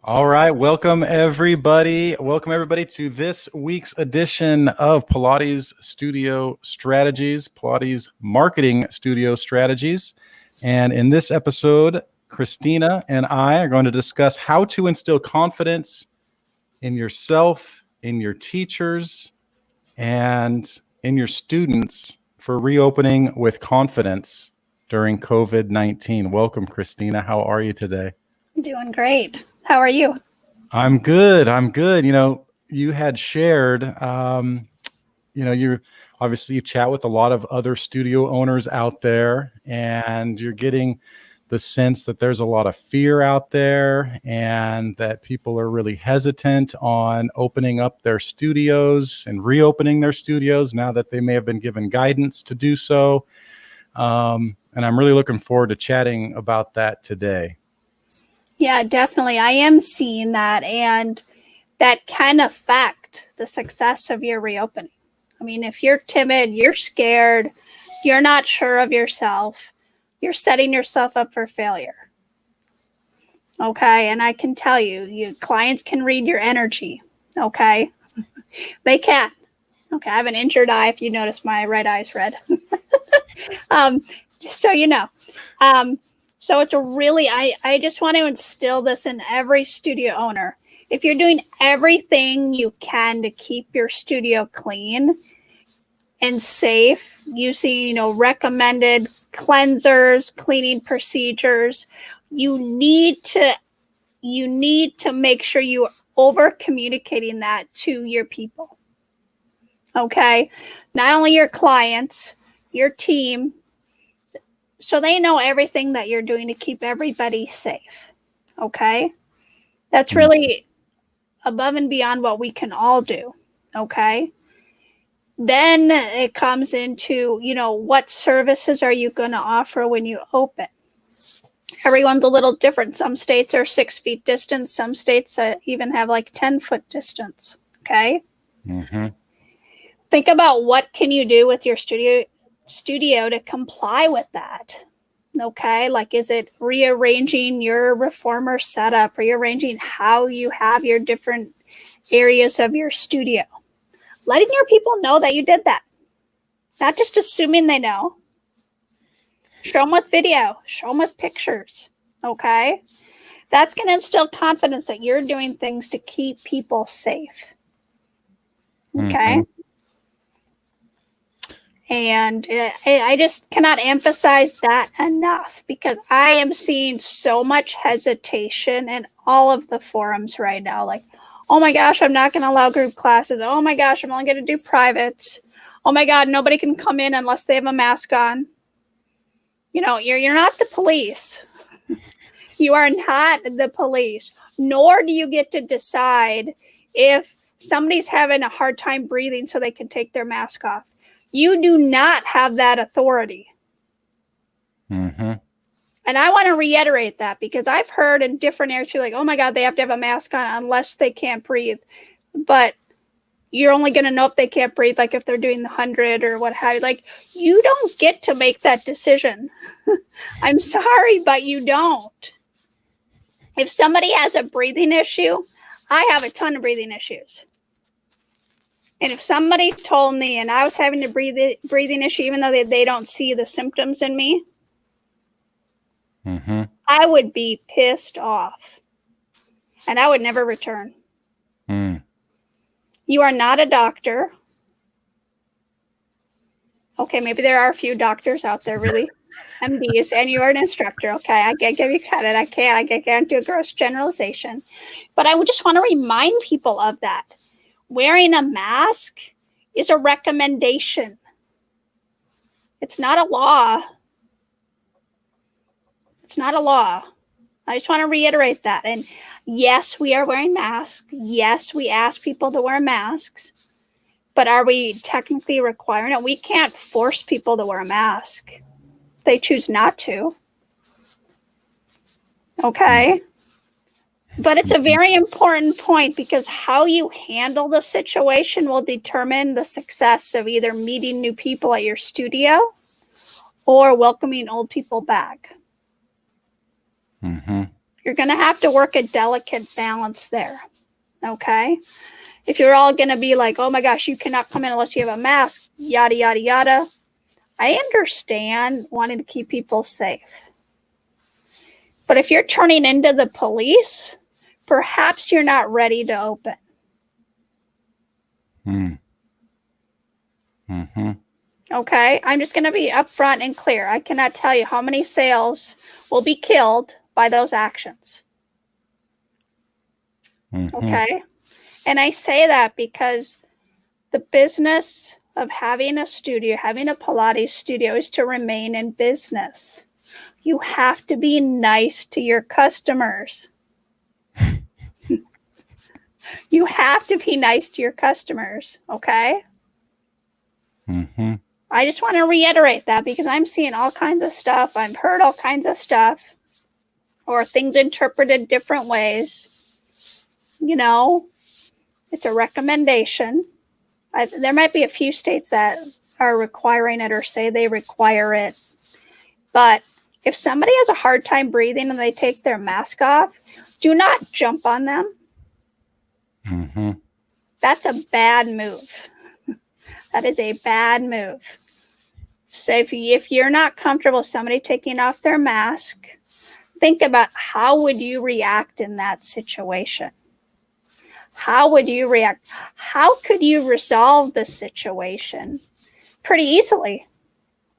All right, welcome everybody. Welcome everybody to this week's edition of Pilates Studio Strategies, Pilates Marketing Studio Strategies. And in this episode, Christina and I are going to discuss how to instill confidence in yourself, in your teachers, and in your students for reopening with confidence during COVID-19. Welcome, Christina. How are you today? Doing great. How are you? I'm good. I'm good. You had shared, you obviously you chat with a lot of other studio owners out there, and you're getting the sense that there's a lot of fear out there and that people are really hesitant on opening up their studios and reopening their studios now that they may have been given guidance to do so. And I'm really looking forward to chatting about that today. Yeah, definitely. I am seeing that, and that can affect the success of your reopening. I mean, if you're timid, you're scared, you're not sure of yourself, you're setting yourself up for failure. Okay, and I can tell you, clients can read your energy. Okay, they can. Okay, I have an injured eye. If you notice, my right eye is red. Just so you know. So it's I just want to instill this in every studio owner. If you're doing everything you can to keep your studio clean and safe, using, recommended cleansers, cleaning procedures, you need to make sure you are over communicating that to your people. Okay? Not only your clients, your team, so they know everything that you're doing to keep everybody safe. Okay? That's really above and beyond what we can all do. Okay? Then it comes into, what services are you going to offer when you open? Everyone's a little different. Some states are 6 feet distance. Some states even have like 10-foot distance. Okay? Mm-hmm. Think about what can you do with your studio to comply with that. Okay, like, is it rearranging your reformer setup, rearranging how you have your different areas of your studio, letting your people know that you did that, not just assuming they know. Show them with video, show them with pictures. Okay, that's going to instill confidence that you're doing things to keep people safe. Okay. Mm-hmm. And I just cannot emphasize that enough, because I am seeing so much hesitation in all of the forums right now. Like, oh my gosh, I'm not going to allow group classes. Oh my gosh, I'm only going to do privates. Oh my God, nobody can come in unless they have a mask on. You're not the police. You are not the police, nor do you get to decide if somebody's having a hard time breathing so they can take their mask off. You do not have that authority. Mm-hmm. And I want to reiterate that, because I've heard in different areas, like, oh my God, they have to have a mask on unless they can't breathe. But you're only going to know if they can't breathe, like if they're doing the 100 or what have you. Like, you don't get to make that decision. I'm sorry, but you don't. If somebody has a breathing issue, I have a ton of breathing issues. And if somebody told me and I was having a breathing issue, even though they don't see the symptoms in me, Mm-hmm. I would be pissed off. And I would never return. Mm. You are not a doctor. Okay, maybe there are a few doctors out there, really, MDs, and you are an instructor. Okay, I can't give you credit. I can't do a gross generalization. But I would just want to remind people of that. Wearing a mask is a recommendation. It's not a law. It's not a law. I just want to reiterate that. And yes, we are wearing masks. Yes, we ask people to wear masks. But are we technically requiring it? We can't force people to wear a mask. They choose not to. Okay? But it's a very important point, because how you handle the situation will determine the success of either meeting new people at your studio or welcoming old people back. Mm-hmm. You're going to have to work a delicate balance there. Okay. If you're all going to be like, oh my gosh, you cannot come in unless you have a mask, yada, yada, yada. I understand wanting to keep people safe. But if you're turning into the police, perhaps you're not ready to open. Mm-hmm. Okay, I'm just going to be upfront and clear. I cannot tell you how many sales will be killed by those actions. Mm-hmm. Okay, and I say that because the business of having a studio, having a Pilates studio, is to remain in business. You have to be nice to your customers. You have to be nice to your customers, okay? Mm-hmm. I just want to reiterate that because I'm seeing all kinds of stuff. I've heard all kinds of stuff, or things interpreted different ways. You know, it's a recommendation. There might be a few states that are requiring it or say they require it. But if somebody has a hard time breathing and they take their mask off, do not jump on them. Mm-hmm. That's a bad move. That is a bad move. So if you're not comfortable with somebody taking off their mask, think about how would you react in that situation? How would you react? How could you resolve the situation? Pretty easily,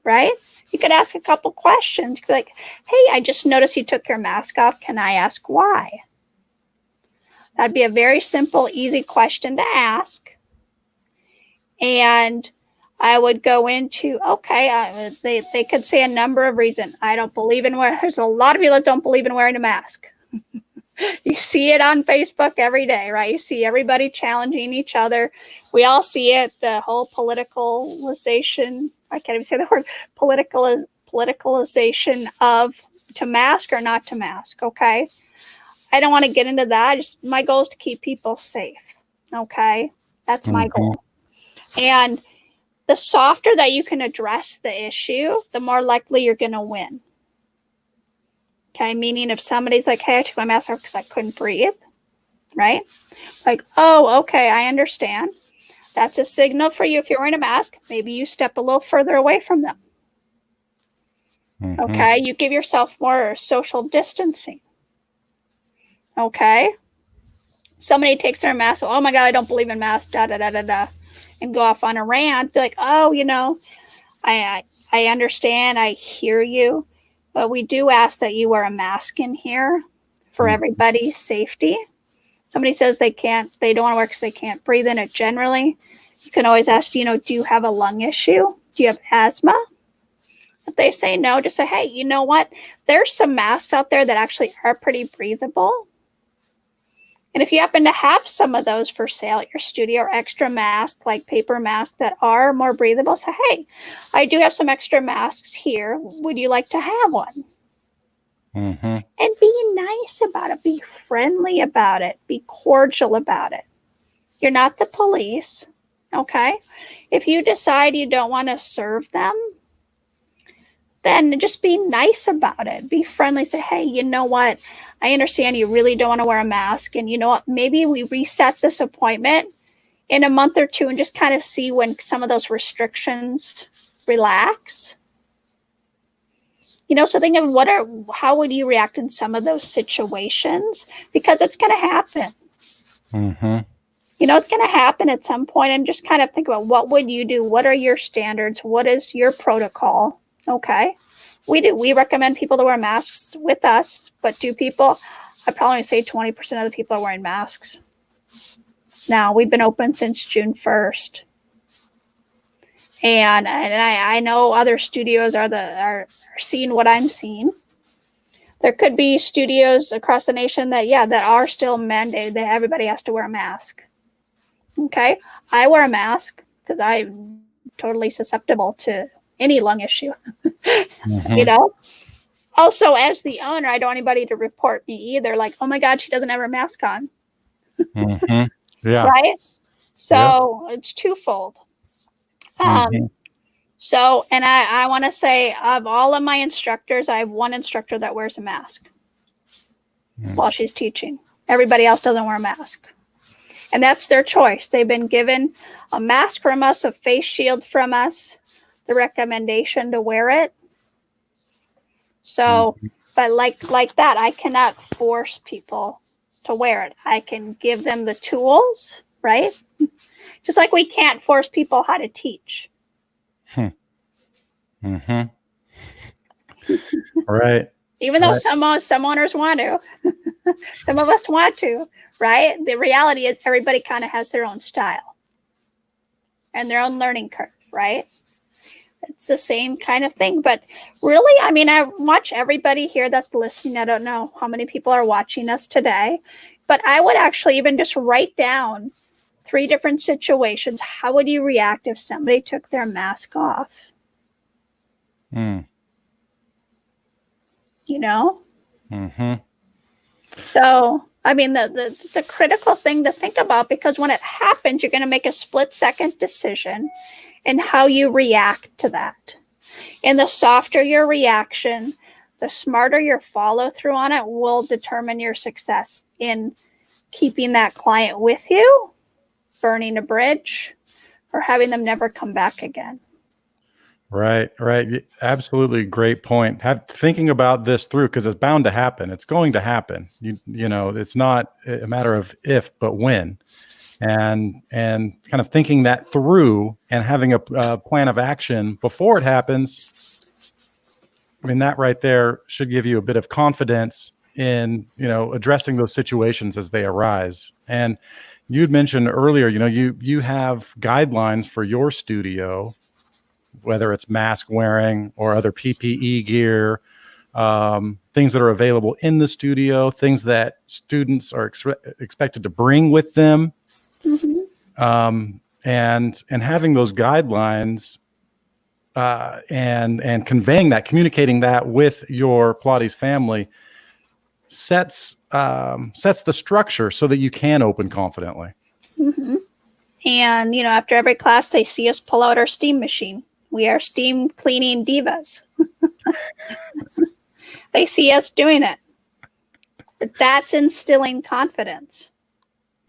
right? You could ask a couple questions. You could be like, hey, I just noticed you took your mask off. Can I ask why? That'd be a very simple, easy question to ask. And I would go into, okay, they could say a number of reasons. I don't believe in wearing, there's a lot of people that don't believe in wearing a mask. You see it on Facebook every day, right? You see everybody challenging each other. We all see it, the whole politicalization, I can't even say the word, politicalization of to mask or not to mask, okay? I don't want to get into that. My goal is to keep people safe, okay? That's my goal. And the softer that you can address the issue, the more likely you're going to win. Okay, meaning if somebody's like, hey, I took my mask off because I couldn't breathe, right? Like, oh, okay, I understand. That's a signal for you if you're wearing a mask. Maybe you step a little further away from them. Mm-hmm. Okay, you give yourself more social distancing. Okay. Somebody takes their mask, oh my God, I don't believe in masks, da da da da da, and go off on a rant. Be like, oh, you know, I understand, I hear you, but we do ask that you wear a mask in here for everybody's safety. Somebody says they don't want to wear because they can't breathe in it generally. You can always ask, you know, do you have a lung issue? Do you have asthma? If they say no, just say, hey, you know what? There's some masks out there that actually are pretty breathable. And if you happen to have some of those for sale at your studio, or extra masks, like paper masks that are more breathable, say, hey, I do have some extra masks here. Would you like to have one? Mm-hmm. And be nice about it. Be friendly about it. Be cordial about it. You're not the police, okay? If you decide you don't want to serve them, then just be nice about it. Be friendly. Say, hey, you know what? I understand you really don't want to wear a mask. And you know what? Maybe we reset this appointment in a month or two and just kind of see when some of those restrictions relax. You know, so think of how would you react in some of those situations? Because it's going to happen. Mm-hmm. You know, it's going to happen at some point, and just kind of think about what would you do? What are your standards? What is your protocol? Okay. We recommend people to wear masks with us, but I'd probably say 20% of the people are wearing masks. Now, we've been open since June 1st. And I know other studios are seeing what I'm seeing. There could be studios across the nation that are still mandated that everybody has to wear a mask. Okay. I wear a mask because I'm totally susceptible to any lung issue. Mm-hmm. You know? Also, as the owner, I don't want anybody to report me either. Like, oh my God, she doesn't have her mask on. Mm-hmm. Yeah. Right? So It's twofold. So, and I want to say, of all of my instructors, I have one instructor that wears a mask. while she's teaching. Everybody else doesn't wear a mask. And that's their choice. They've been given a mask from us, a face shield from us, the recommendation to wear it. So, but like that, I cannot force people to wear it. I can give them the tools, right? Just like we can't force people how to teach. Mm-hmm. Right. Even though some owners want to, some of us want to, right? The reality is everybody kind of has their own style and their own learning curve, right? It's the same kind of thing. But really, I mean, I watch everybody here that's listening. I don't know how many people are watching us today, but I would actually even just write down 3 different situations. How would you react if somebody took their mask off? You know? Mm-hmm. So, I mean, it's a critical thing to think about, because when it happens, you're going to make a split-second decision in how you react to that. And the softer your reaction, the smarter your follow-through on it will determine your success in keeping that client with you, burning a bridge, or having them never come back again. Right. Absolutely. Great point. Thinking about this through, because it's bound to happen. It's going to happen. You know, it's not a matter of if, but when. And kind of thinking that through and having a plan of action before it happens. I mean, that right there should give you a bit of confidence in, addressing those situations as they arise. And you'd mentioned earlier, you have guidelines for your studio, whether it's mask wearing or other PPE gear, things that are available in the studio, things that students are expected to bring with them. Mm-hmm. And having those guidelines and conveying that, communicating that with your Pilates family sets the structure so that you can open confidently. Mm-hmm. And, after every class, they see us pull out our steam machine. We are steam cleaning divas. They see us doing it. But that's instilling confidence.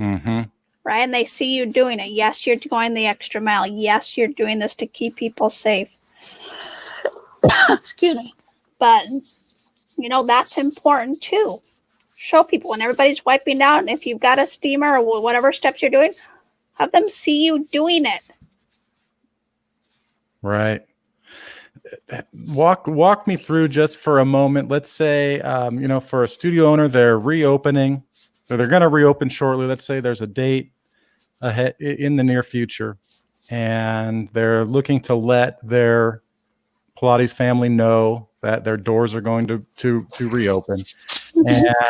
Mm-hmm. Right? And they see you doing it. Yes, you're going the extra mile. Yes, you're doing this to keep people safe. Excuse me. But, that's important too. Show people when everybody's wiping down. If you've got a steamer or whatever steps you're doing, have them see you doing it. Right. Walk me through just for a moment. Let's say, for a studio owner, they're reopening, or they're going to reopen shortly. Let's say there's a date ahead in the near future, and they're looking to let their Pilates family know that their doors are going to reopen.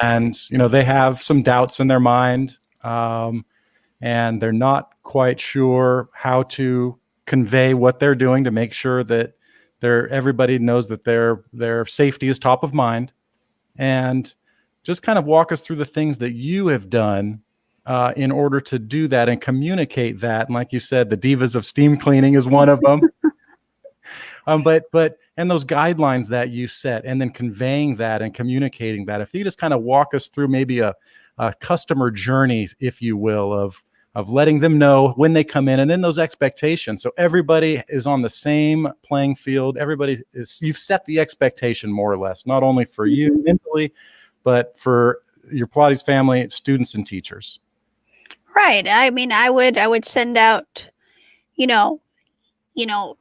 And, they have some doubts in their mind, and they're not quite sure how to convey what they're doing to make sure that everybody knows that their safety is top of mind. And just kind of walk us through the things that you have done in order to do that and communicate that. And like you said, the divas of steam cleaning is one of them. But those guidelines that you set, and then conveying that and communicating that. If you just kind of walk us through maybe a customer journey, if you will, of letting them know when they come in, and then those expectations. So everybody is on the same playing field. You've set the expectation more or less, not only for you mentally, but for your Pilates family, students and teachers. Right. I mean, I would send out,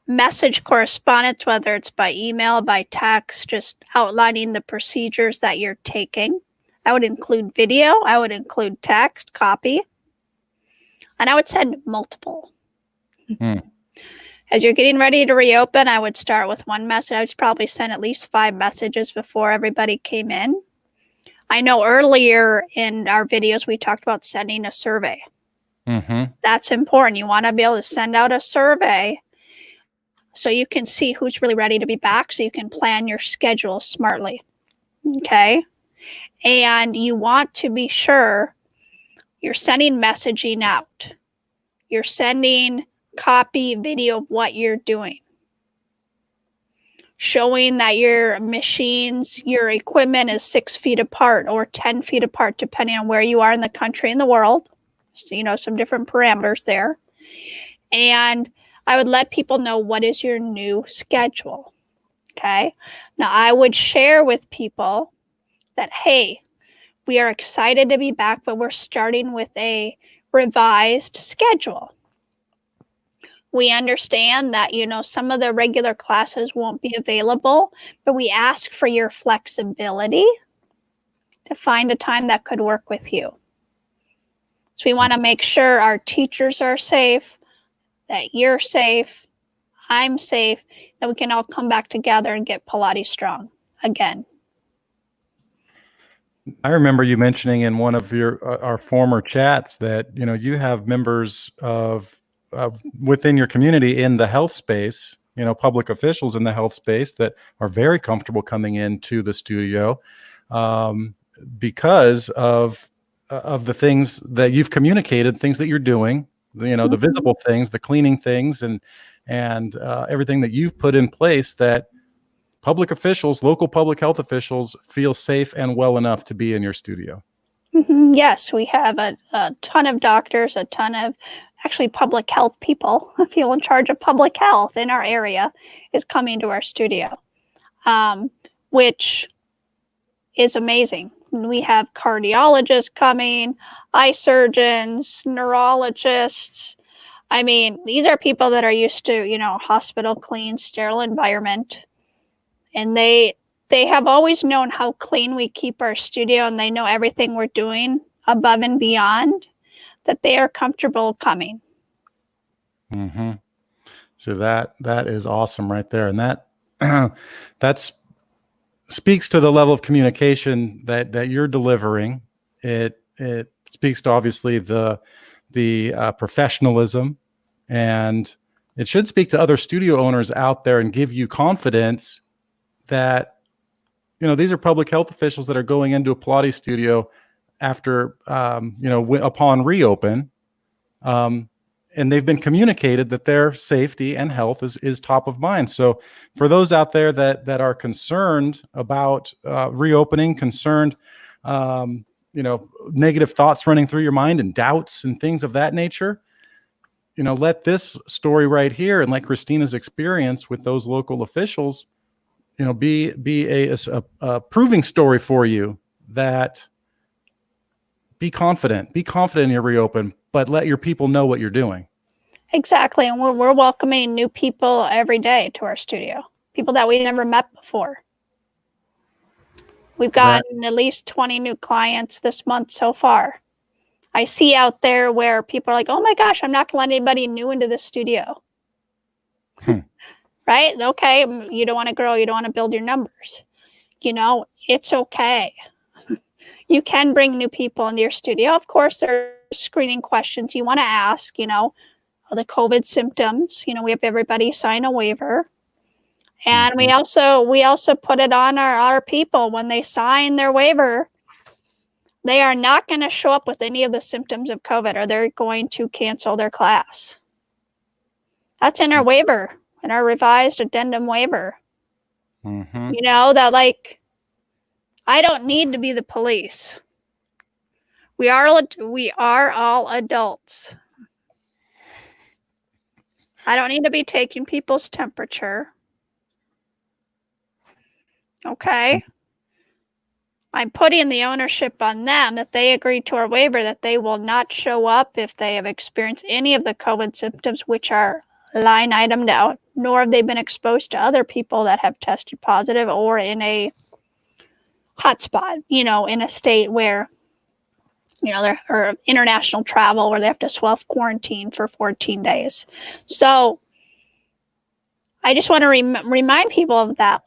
message correspondence, whether it's by email, by text, just outlining the procedures that you're taking. I would include video. I would include text, copy. And I would send multiple. As you're getting ready to reopen, I would start with one message. I would probably send at least 5 messages before everybody came in. I know earlier in our videos, we talked about sending a survey. Mm-hmm. That's important. You want to be able to send out a survey so you can see who's really ready to be back, so you can plan your schedule smartly. Okay? And you want to be sure you're sending messaging out. You're sending copy, video of what you're doing. showing that your machines, your equipment is 6 feet apart or 10 feet apart, depending on where you are in the country and the world. So, some different parameters there. And I would let people know what is your new schedule. Okay. Now I would share with people that, hey, we are excited to be back, but we're starting with a revised schedule. We understand that, some of the regular classes won't be available, but we ask for your flexibility to find a time that could work with you. So we want to make sure our teachers are safe, that you're safe, I'm safe, that we can all come back together and get Pilates strong again. I remember you mentioning in one of your our former chats that you have members of within your community in the health space, public officials in the health space that are very comfortable coming into the studio because of the things that you've communicated, things that you're doing, the visible things, the cleaning things, and everything that you've put in place that public officials, local public health officials feel safe and well enough to be in your studio. Yes, we have a ton of doctors, a ton of actually public health people in charge of public health in our area is coming to our studio, which is amazing. We have cardiologists coming, eye surgeons, neurologists. I mean, these are people that are used to, hospital clean, sterile environment. And they have always known how clean we keep our studio, and they know everything we're doing above and beyond, that they are comfortable coming. Mm-hmm. So that is awesome right there. And that speaks to the level of communication that you're delivering. It speaks to obviously the professionalism, and it should speak to other studio owners out there and give you confidence that these are public health officials that are going into a Pilates studio after upon reopen, and they've been communicated that their safety and health is top of mind. So for those out there that are concerned about reopening, concerned, negative thoughts running through your mind and doubts and things of that nature, let this story right here and like Christina's experience with those local officials be a proving story for you that be confident in your reopen, but let your people know what you're doing. Exactly. And we're welcoming new people every day to our studio, people that we never met before. We've gotten at least 20 new clients this month so far. I see out there where people are like, oh my gosh, I'm not going to let anybody new into the studio. Right? Okay. You don't want to grow. You don't want to build your numbers. It's okay. You can bring new people into your studio. Of course, there's screening questions you want to ask, the COVID symptoms. We have everybody sign a waiver. And we also put it on our people when they sign their waiver. They are not going to show up with any of the symptoms of COVID, or they're going to cancel their class. That's in our waiver, in our revised addendum waiver. That I don't need to be the police. We are all adults. I don't need to be taking people's temperature. Okay. I'm putting the ownership on them that they agree to our waiver that they will not show up if they have experienced any of the COVID symptoms, which are line itemed out, nor have they been exposed to other people that have tested positive or in a hotspot, in a state where, there are international travel where they have to self-quarantine for 14 days. So I just want to remind people of that.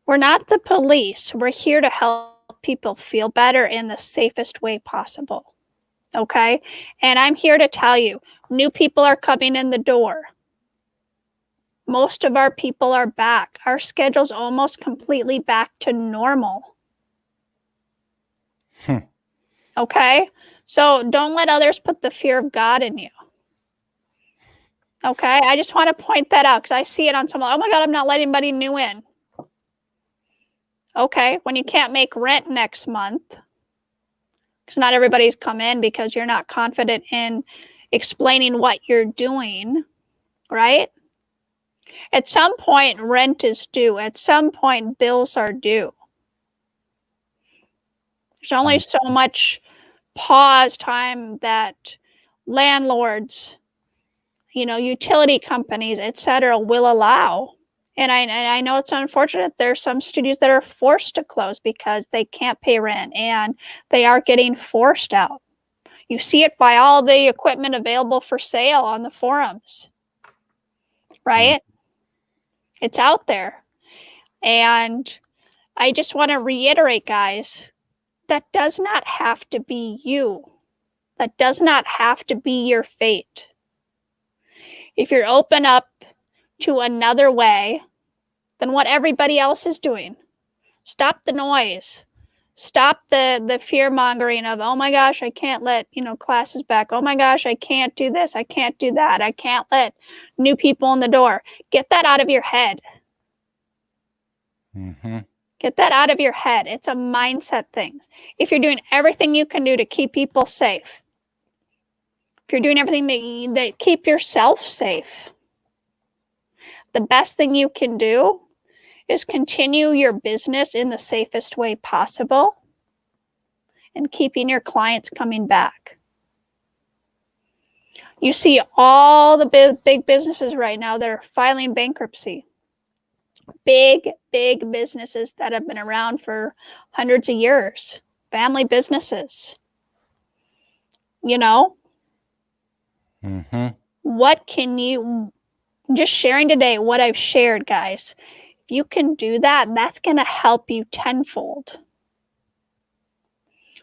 We're not the police. We're here to help people feel better in the safest way possible. Okay? And I'm here to tell you, new people are coming in the door. Most of our people are back. Our schedule's almost completely back to normal. Okay? So don't let others put the fear of God in you. Okay, I just want to point that out because I see it on someone. Oh my God, I'm not letting anybody new in. Okay, when you can't make rent next month, because not everybody's come in because you're not confident in explaining what you're doing, right? At some point, rent is due. At some point, bills are due. There's only so much pause time that landlords, utility companies, etc., will allow. And I know it's unfortunate. There's some studios that are forced to close because they can't pay rent and they are getting forced out. You see it by all the equipment available for sale on the forums, right? It's out there. And I just want to reiterate, guys, that does not have to be you. That does not have to be your fate. If you're open up to another way than what everybody else is doing, stop the noise. Stop the fear mongering of, oh my gosh, I can't let, classes back. Oh my gosh, I can't do this. I can't do that. I can't let new people in the door. Get that out of your head. Mm-hmm. Get that out of your head. It's a mindset thing. If you're doing everything you can do to keep people safe, if you're doing everything that keep yourself safe, the best thing you can do is continue your business in the safest way possible and keeping your clients coming back. You see all the big businesses right now that are filing bankruptcy. Big businesses that have been around for hundreds of years. Family businesses. Mm-hmm. What can you, just sharing today what I've shared, guys. If you can do that, that's going to help you tenfold.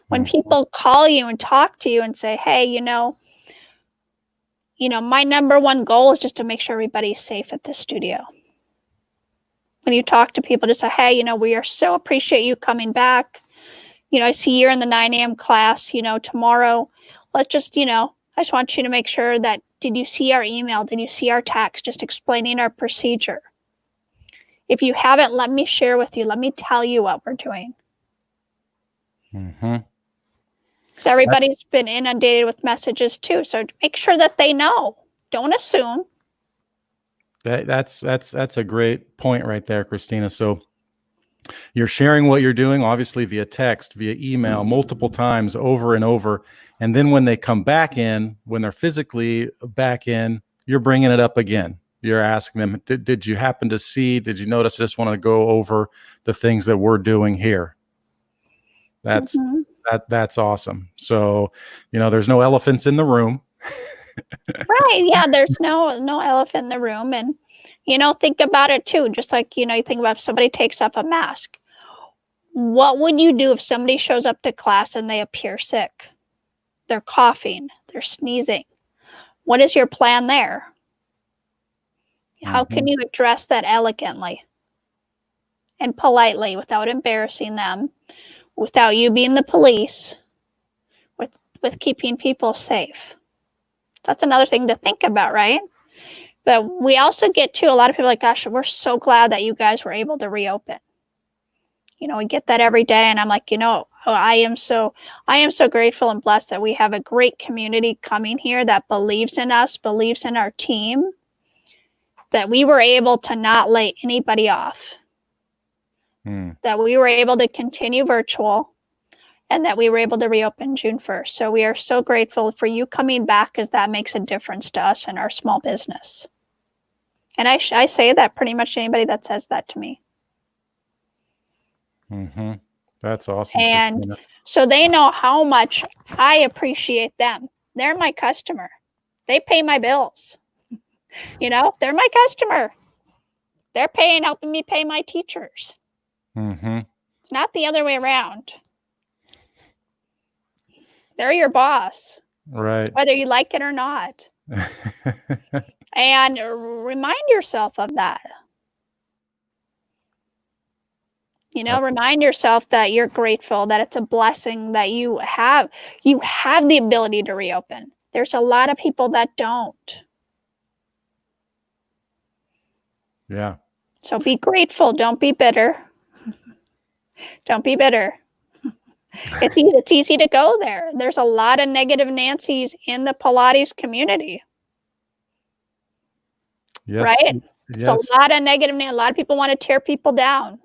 When people call you and talk to you and say, hey, my number one goal is just to make sure everybody's safe at the studio. When you talk to people, just say, hey, we are so appreciate you coming back. I see you're in the 9 a.m. class, tomorrow. Let's just, I just want you to make sure that, did you see our email? Did you see our text? Just explaining our procedure. If you haven't, let me share with you. Let me tell you what we're doing. Mm-hmm. Because everybody's been inundated with messages too. So make sure that they know. Don't assume. That's a great point right there, Christina. So you're sharing what you're doing, obviously via text, via email, multiple times over and over. And then when they come back in, when they're physically back in, you're bringing it up again. You're asking them, did you happen to see, did you notice? I just want to go over the things that we're doing here. That's awesome. So, there's no elephants in the room. Right. Yeah. There's no elephant in the room. And, think about it too. Just like, you think about if somebody takes off a mask. What would you do if somebody shows up to class and they appear sick? They're coughing, they're sneezing. What is your plan there? How can you address that elegantly and politely without embarrassing them, without you being the police, with keeping people safe? That's another thing to think about, right? But we also get to a lot of people like, gosh, we're so glad that you guys were able to reopen. We get that every day. And I'm like, I am so grateful and blessed that we have a great community coming here that believes in us, believes in our team, that we were able to not lay anybody off, that we were able to continue virtual, and that we were able to reopen June 1st. So we are so grateful for you coming back, because that makes a difference to us and our small business. And I say that pretty much to anybody that says that to me. Mm-hmm. That's awesome. And Christina. so they know how much I appreciate them. They're my customer. They pay my bills. They're my customer. They're helping me pay my teachers. Mm-hmm. It's not the other way around. They're your boss. Right. Whether you like it or not. And remind yourself of that. Remind yourself that you're grateful, that it's a blessing that you have the ability to reopen. There's a lot of people that don't. Yeah. So be grateful. Don't be bitter. Don't be bitter. It's easy to go there. There's a lot of negative Nancy's in the Pilates community, Yes. right? There's Yes. a lot of negative. A lot of people want to tear people down.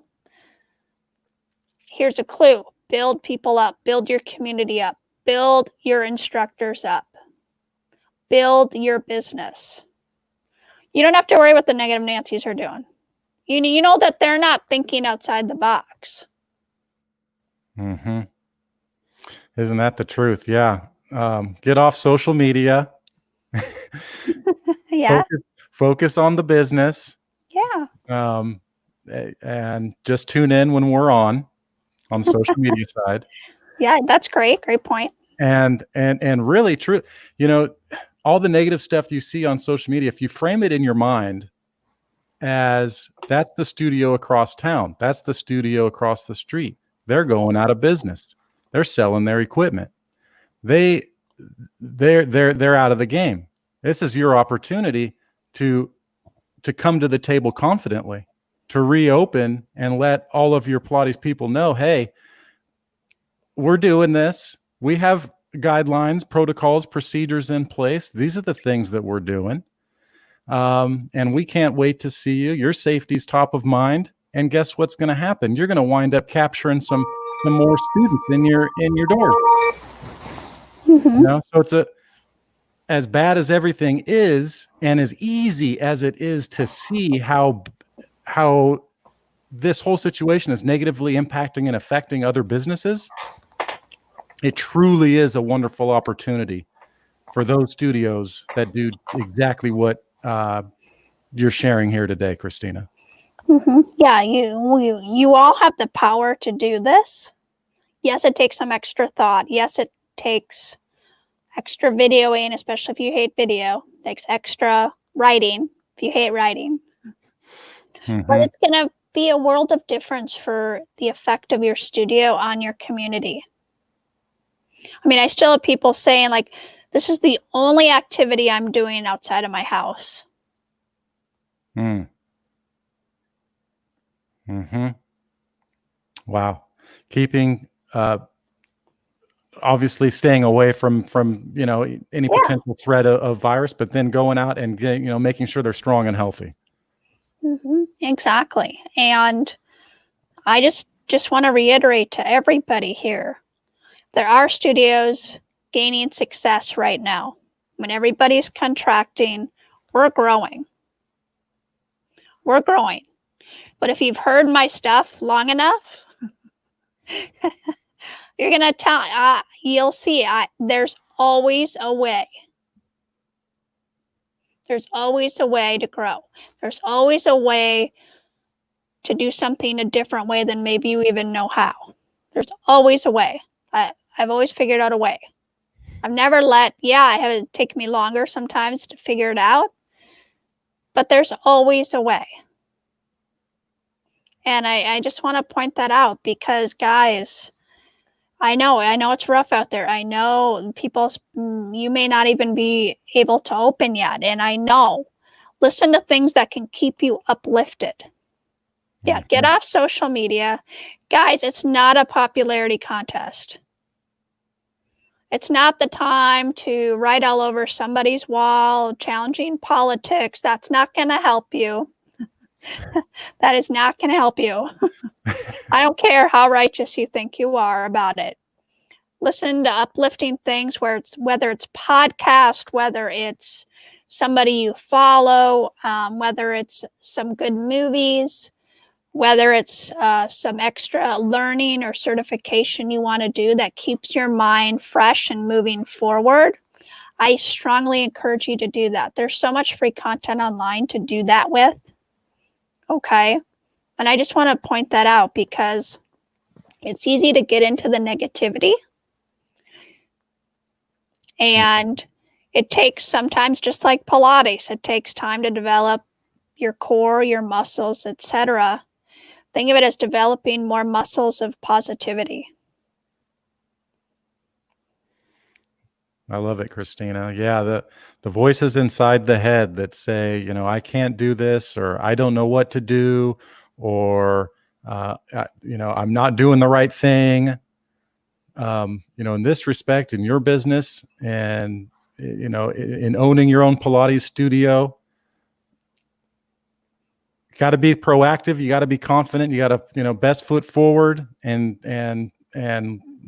Here's a clue: build people up, build your community up, build your instructors up, build your business. You don't have to worry what the negative Nancy's are doing. You know that they're not thinking outside the box. Mm-hmm. Isn't that the truth? Yeah. Get off social media. Yeah. Focus on the business. Yeah. And just tune in when we're on the social media side. Yeah, that's great. Great point. And really true. You know, all the negative stuff you see on social media, if you frame it in your mind as that's the studio across town, that's the studio across the street, they're going out of business, they're selling their equipment, they're out of the game. This is your opportunity to come to the table confidently, to reopen and let all of your Pilates people know, hey, we're doing this. We have guidelines, protocols, procedures in place. These are the things that we're doing. And we can't wait to see you. Your safety's top of mind. And guess what's going to happen? You're going to wind up capturing some more students in your doors. Mm-hmm. You know, so it's as bad as everything is, and as easy as it is to see how this whole situation is negatively impacting and affecting other businesses, it truly is a wonderful opportunity for those studios that do exactly what you're sharing here today, Christina. Mm-hmm. Yeah, you all have the power to do this. Yes, it takes some extra thought. Yes, it takes extra videoing, especially if you hate video. It takes extra writing if you hate writing. Mm-hmm. But it's going to be a world of difference for the effect of your studio on your community. I mean, I still have people saying, like, this is the only activity I'm doing outside of my house. Mm. Mm-hmm. Wow. Keeping, obviously staying away from any potential threat of virus, but then going out and getting, making sure they're strong and healthy. Mm-hmm. Exactly. And I just want to reiterate to everybody here, there are studios gaining success right now. When everybody's contracting, we're growing. We're growing. But if you've heard my stuff long enough, you're going to you'll see, there's always a way. There's always a way to grow. There's always a way to do something a different way than maybe you even know how. There's always a way. I've always figured out a way. I've never I have it take me longer sometimes to figure it out, but there's always a way. And I just want to point that out because, guys, I know it's rough out there. I know you may not even be able to open yet. And I know, listen to things that can keep you uplifted. Yeah, get off social media. Guys, it's not a popularity contest. It's not the time to write all over somebody's wall, challenging politics. That's not going to help you. That is not going to help you. I don't care how righteous you think you are about it. Listen to uplifting things whether it's podcast, whether it's somebody you follow, whether it's some good movies, whether it's some extra learning or certification you want to do that keeps your mind fresh and moving forward. I strongly encourage you to do that. There's so much free content online to do that with. Okay. And I just want to point that out because it's easy to get into the negativity. And it takes sometimes, just like Pilates, it takes time to develop your core, your muscles, etc. Think of it as developing more muscles of positivity. I love it, Christina. Yeah, the voices inside the head that say, I can't do this, or I don't know what to do, or I'm not doing the right thing. In this respect, in your business, and in owning your own Pilates studio, you got to be proactive. You got to be confident. You got to, best foot forward, and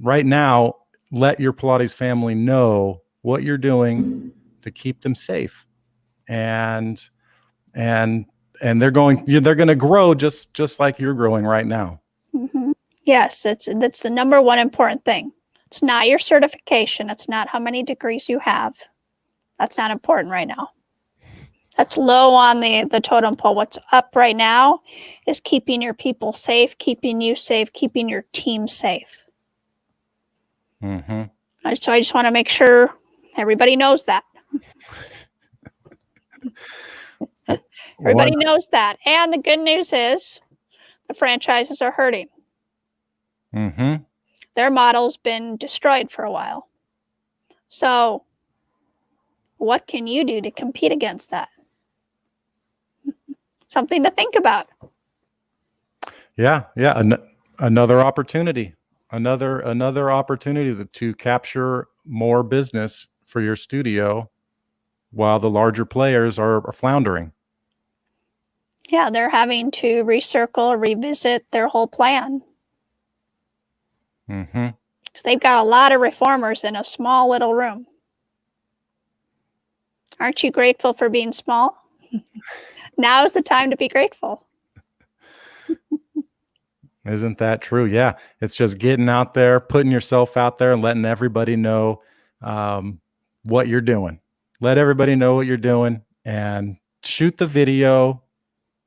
right now, let your Pilates family know what you're doing to keep them safe, and and they're going to grow just like you're growing right now. Mm-hmm. Yes, that's the number one important thing. It's not your certification. It's not how many degrees you have. That's not important right now. That's low on the totem pole. What's up right now is keeping your people safe, keeping you safe, keeping your team safe. Mm-hmm. So I just want to make sure everybody knows that. Everybody knows that. And the good news is the franchises are hurting. Mm-hmm. Their model's been destroyed for a while. So what can you do to compete against that? Something to think about. Yeah. Another opportunity, another opportunity to capture more business for your studio while the larger players are floundering. Yeah, they're having to recircle, revisit their whole plan. Mm-hmm. Because they've got a lot of reformers in a small little room. Aren't you grateful for being small? Now is the time to be grateful. Isn't that true? Yeah. It's just getting out there, putting yourself out there, and letting everybody know what you're doing. Let everybody know what you're doing, and shoot the video.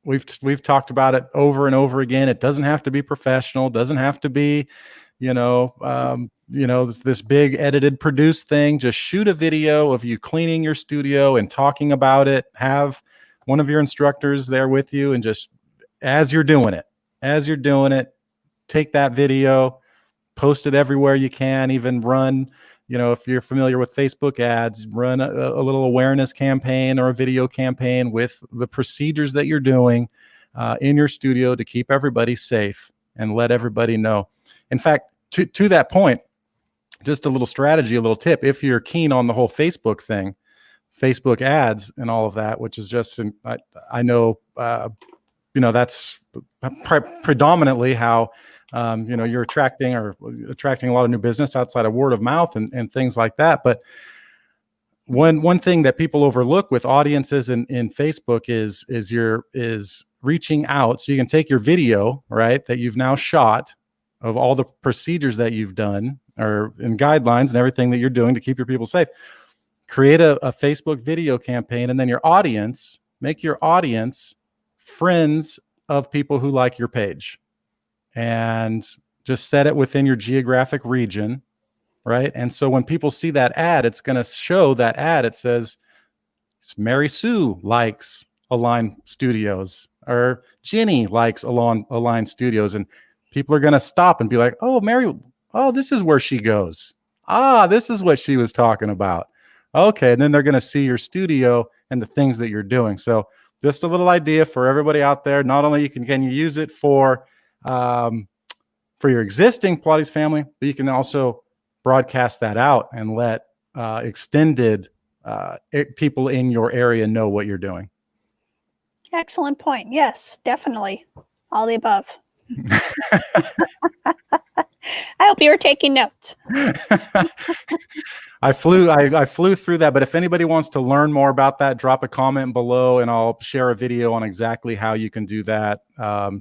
We've talked about it over and over again. It doesn't have to be professional. Doesn't have to be, this big edited, produced thing. Just shoot a video of you cleaning your studio and talking about it. Have one of your instructors there with you, and just as you're doing it, take that video, post it everywhere you can. Even run, if you're familiar with Facebook ads, run a little awareness campaign or a video campaign with the procedures that you're doing in your studio to keep everybody safe, and let everybody know. In fact, to that point, just a little strategy, a little tip. If you're keen on the whole Facebook thing, Facebook ads and all of that, which is just, I know, that's predominantly how, you're attracting a lot of new business outside of word of mouth and things like that. But one thing that people overlook with audiences in Facebook is reaching out. So you can take your video, right, that you've now shot of all the procedures that you've done, or in guidelines and everything that you're doing to keep your people safe. Create a Facebook video campaign, and then make your audience friends of people who like your page, and just set it within your geographic region, right? And so when people see that ad, it's going to show that ad. It says, Mary Sue likes Align Studios, or Jenny likes Align Studios. And people are going to stop and be like, oh, Mary, oh, this is where she goes. This is what she was talking about. Okay. And then they're going to see your studio and the things that you're doing. So just a little idea for everybody out there. Not only can you use it for your existing Pilates family, but you can also broadcast that out and let extended people in your area know what you're doing. Excellent point. Yes, definitely. All the above. I hope you were taking notes. I flew through that, but if anybody wants to learn more about that, drop a comment below and I'll share a video on exactly how you can do that.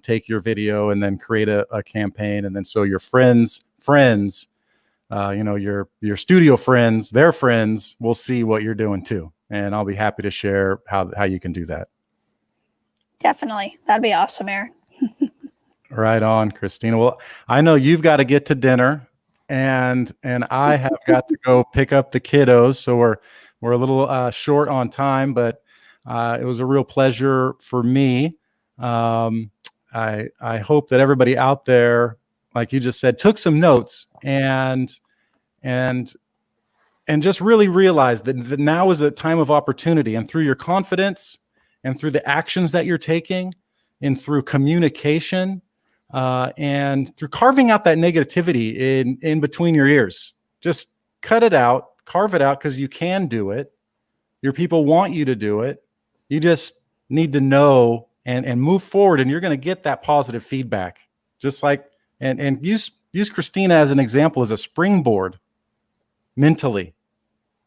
Take your video and then create a campaign, and then so your friends, your studio friends, their friends will see what you're doing too. And I'll be happy to share how you can do that. Definitely. That'd be awesome, Aaron. Right on, Christina. Well, I know you've got to get to dinner, and I have got to go pick up the kiddos. So we're a little short on time, but it was a real pleasure for me. I hope that everybody out there, like you just said, took some notes and and just really realize that now is a time of opportunity, and through your confidence and through the actions that you're taking and through communication and through carving out that negativity in between your ears, just cut it out, carve it out, because you can do it. Your people want you to do it. You just need to know and move forward, and you're going to get that positive feedback. Just like, and use Christina as an example, as a springboard mentally,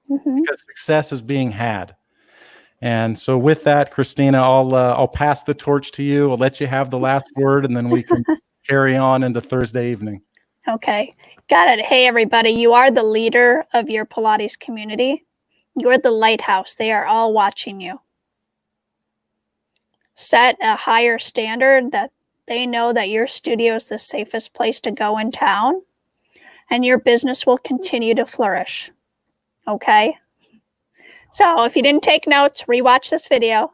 because success is being had. And so with that, Christina, I'll pass the torch to you. I'll let you have the last word, and then we can carry on into Thursday evening. Okay, got it. Hey, everybody, you are the leader of your Pilates community. You're the lighthouse. They are all watching you. Set a higher standard that they know that your studio is the safest place to go in town, and your business will continue to flourish. Okay? So if you didn't take notes, rewatch this video,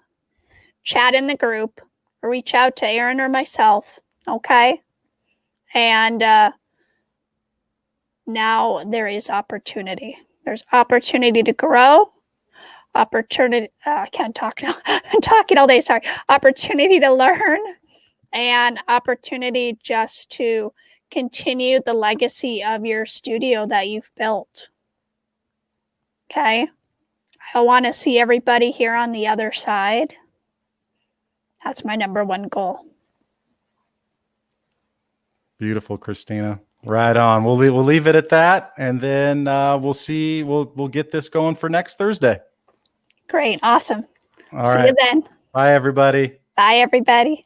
chat in the group, or reach out to Aaron or myself. Okay? And now there is opportunity. There's opportunity to grow, opportunity, I can't talk now. I'm talking all day, sorry. Opportunity to learn, and opportunity just to continue the legacy of your studio that you've built. Okay? I want to see everybody here on the other side. That's my number one goal. Beautiful, Christina. Right on. We'll leave it at that, and then we'll see. We'll get this going for next Thursday. Great. Awesome. All see right. you then. Bye, everybody. Bye, everybody.